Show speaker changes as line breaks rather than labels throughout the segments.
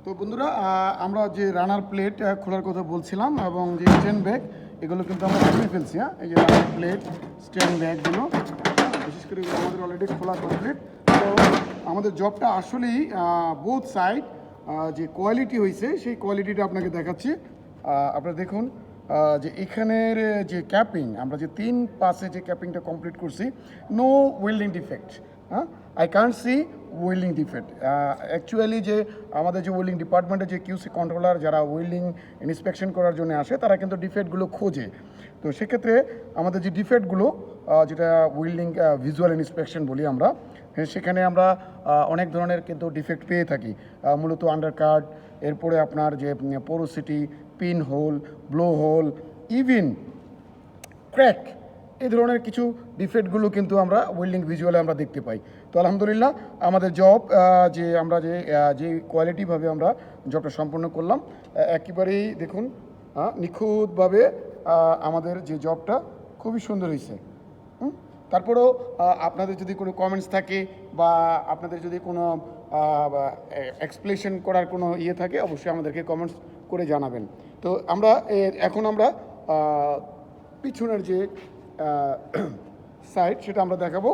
তো বন্ধুরা আমরা যে রানার প্লেট খোলার কথা বলছিলাম এবং যে স্ট্যান্ড ব্যাগ এগুলো কিন্তু আমরা খুলে ফেলছি। এই যে রানার প্লেট স্ট্যান্ড ব্যাগগুলো বিশেষ করে এগুলো আমাদের অলরেডি খোলা কমপ্লিট। তো আমাদের জবটা আসলেই বোথ সাইড যে কোয়ালিটি হয়েছে সেই কোয়ালিটিটা আপনাকে দেখাচ্ছি। আপনারা দেখুন যে এখানের যে ক্যাপিং আমরা যে 3 পাশে যে ক্যাপিংটা কমপ্লিট করছি, no welding defect. I can't see welding defect. Actually যে আমাদের যে ওয়েল্ডিং ডিপার্টমেন্টে যে কিউসি কন্ট্রোলার যারা ওয়েল্ডিং ইন্সপেকশন করার জন্য আসে তারা কিন্তু ডিফেক্টগুলো খোঁজে। তো সেক্ষেত্রে আমাদের যে ডিফেক্টগুলো যেটা ওয়েল্ডিং ভিজুয়াল ইন্সপেকশন বলি আমরা, সেখানে আমরা অনেক ধরনের কিন্তু ডিফেক্ট পেয়ে থাকি। মূলত আন্ডারকাট, এরপরে আপনার যে porosity, pin hole, blow hole, even crack, এই ধরনের কিছু ডিফেক্টগুলো কিন্তু আমরা ওয়েল্ডিং ভিজুয়ালে আমরা দেখতে পাই। তো আলহামদুলিল্লাহ আমাদের জব যে আমরা যে কোয়ালিটিভাবে আমরা জবটা সম্পন্ন করলাম, একেবারেই দেখুন নিখুঁতভাবে আমাদের যে জবটা খুবই সুন্দর হয়েছে। তারপরেও আপনাদের যদি কোনো কমেন্টস থাকে বা আপনাদের যদি কোনো এক্সপ্লেনেশন করার কোনো ইয়ে থাকে অবশ্যই আমাদেরকে কমেন্টস করে জানাবেন। তো আমরা এখন আমরা পিছনের যে সাইড সেটা আমরা দেখাবো,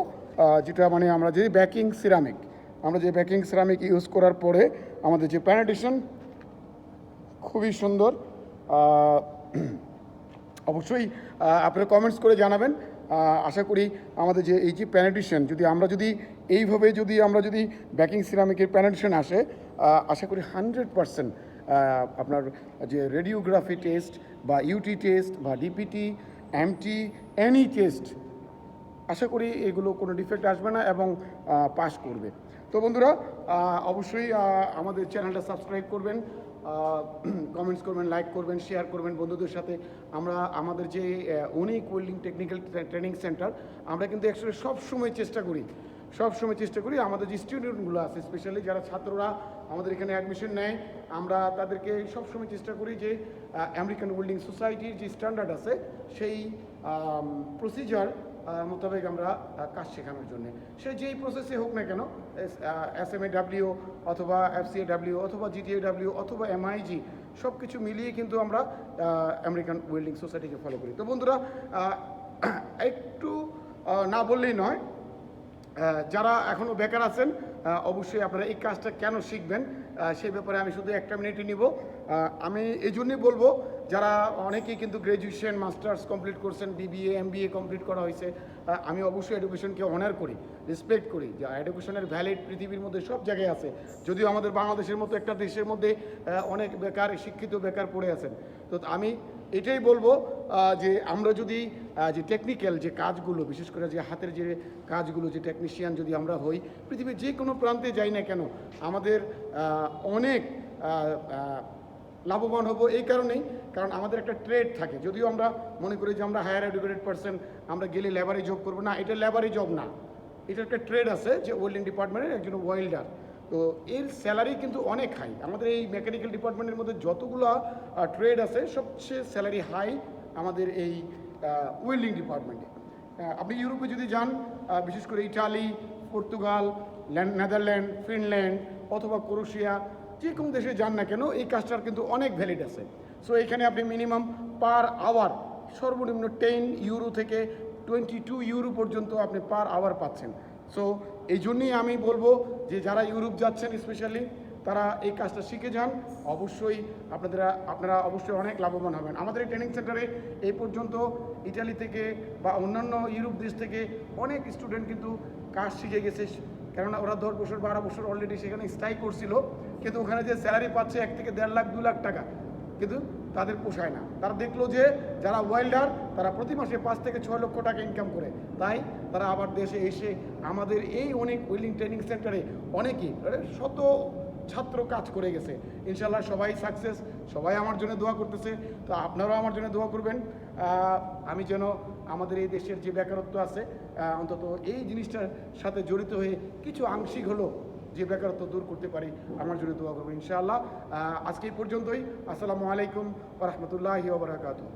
যেটা মানে আমরা যে ব্যাকিং সিরামিক ইউজ করার পরে আমাদের যে প্যানেটেশন খুবই সুন্দর। অবশ্যই আপনারা কমেন্টস করে জানাবেন। আশা করি আমাদের যে এই যে প্যানেটেশন যদি এইভাবে আমরা যদি ব্যাকিং সিরামিকের প্যানেটেশন আসে, আশা করি 100% আপনার যে রেডিওগ্রাফি টেস্ট বা ইউটি টেস্ট বা ডিপিটি, এমটি, এনি টেস্ট, আশা করি এগুলো কোনো ডিফেক্ট আসবে না এবং পাস করবে। তো বন্ধুরা অবশ্যই আমাদের চ্যানেলটা সাবস্ক্রাইব করবেন, কমেন্টস করবেন, লাইক করবেন, শেয়ার করবেন বন্ধুদের সাথে। আমরা আমাদের যে অনেক ওয়েল্ডিং টেকনিক্যাল ট্রেনিং সেন্টার, আমরা কিন্তু অ্যাকচুয়ালি সবসময় চেষ্টা করি আমাদের যে স্টুডেন্টগুলো আছে, স্পেশালি যারা ছাত্ররা আমাদের এখানে অ্যাডমিশন নেয়, আমরা তাদেরকে সবসময় চেষ্টা করি যে আমেরিকান ওয়েল্ডিং সোসাইটির যে স্ট্যান্ডার্ড আছে সেই প্রসিজার মোতাবেক আমরা কাজ শেখানোর জন্য, সে যেই প্রসেসে হোক না কেন, SMAW অথবা FCAW অথবা GTAW অথবা MIG, সব কিছু মিলিয়ে কিন্তু আমরা আমেরিকান ওয়েল্ডিং সোসাইটিকে ফলো করি। তো বন্ধুরা একটু না বললেই নয়, যারা এখনও বেকার আছেন অবশ্যই আপনারা এই কাজটা কেন শিখবেন সেই ব্যাপারে আমি শুধু একটা মিনিটই নিব। আমি এই জন্যই বলবো, যারা অনেকেই কিন্তু গ্র্যাজুয়েশন মাস্টার্স কমপ্লিট করছেন, BBA MBA কমপ্লিট করা হয়েছে, আমি অবশ্যই এডুকেশনকে অনার করি, রেসপেক্ট করি, যে এডুকেশনের ভ্যালিড পৃথিবীর মধ্যে সব জায়গায় আছে। যদিও আমাদের বাংলাদেশের মতো একটা দেশের মধ্যে অনেক শিক্ষিত বেকার পড়ে আছেন। তো আমি এটাই বলবো যে আমরা যদি যে টেকনিক্যাল যে কাজগুলো, বিশেষ করে যে হাতের যে কাজগুলো, যে টেকনিশিয়ান যদি আমরা হই, পৃথিবীর যে কোনো প্রান্তে যাই না কেন আমাদের অনেক লাভবান হব। এই কারণেই, কারণ আমাদের একটা ট্রেড থাকে। যদিও আমরা মনে করি যে আমরা হায়ার এডুকেটেড পারসন, আমরা গেলে লেবারি জব করবো, না, এটা লেবারি জব না, এটা একটা ট্রেড আছে যে ওয়েল্ডিং ডিপার্টমেন্টের একজন ওয়েল্ডার। তো এর স্যালারি কিন্তু অনেক হাই। আমাদের এই মেকানিক্যাল ডিপার্টমেন্টের মধ্যে যতগুলো ট্রেড আছে সবচেয়ে স্যালারি হাই আমাদের এই ওয়েল্ডিং ডিপার্টমেন্টে। আপনি ইউরোপে যদি যান, বিশেষ করে ইটালি, পর্তুগাল, নেদারল্যান্ড, ফিনল্যান্ড অথবা ক্রোয়েশিয়া, যে কোনো দেশে যান না কেন এই কাজটার কিন্তু অনেক ভ্যালিড আছে। সো এখানে আপনি মিনিমাম পার আওয়ার সর্বনিম্ন 10 ইউরো থেকে 22 ইউরো পর্যন্ত আপনি পার আওয়ার পাচ্ছেন। সো এই জন্যই আমি বলবো যে যারা ইউরোপ যাচ্ছেন স্পেশালি, তারা এই কাজটা শিখে যান, অবশ্যই আপনারা অবশ্যই অনেক লাভবান হবেন। আমাদের এই ট্রেনিং সেন্টারে এই পর্যন্ত ইটালি থেকে বা অন্যান্য ইউরোপ দেশ থেকে অনেক স্টুডেন্ট কিন্তু কাজ শিখে গেছে, কেননা ওরা 10 বছর 12 বছর অলরেডি সেখানে স্ট্রাই করছিল, কিন্তু ওখানে যে স্যালারি পাচ্ছে 1 থেকে 1.5 লাখ 2 লাখ টাকা, কিন্তু তাদের পোষায় না। তারা দেখলো যে যারা ওয়েল্ডার তারা প্রতি মাসে 5 থেকে 6 লক্ষ টাকা ইনকাম করে, তাই তারা আবার দেশে এসে আমাদের এই অনেক ওয়েল্ডিং ট্রেনিং সেন্টারে অনেকেই শত ছাত্র কাজ করে গেছে। ইনশাল্লাহ সবাই সাকসেস, সবাই আমার জন্য দোয়া করতেছে। তো আপনারাও আমার জন্য দোয়া করবেন, আমি যেন আমাদের এই দেশের যে বেকারত্ব আছে অন্তত এই জিনিসটার সাথে জড়িত হয়ে কিছু আংশিক হলো যে বেকারত্ব দূর করতে পারি, আমার জন্য দোয়া করবেন ইনশাআল্লাহ। আজকে এই পর্যন্তই। আসসালামু আলাইকুম ওয়া রাহমাতুল্লাহি ওয়া বারাকাতুহু।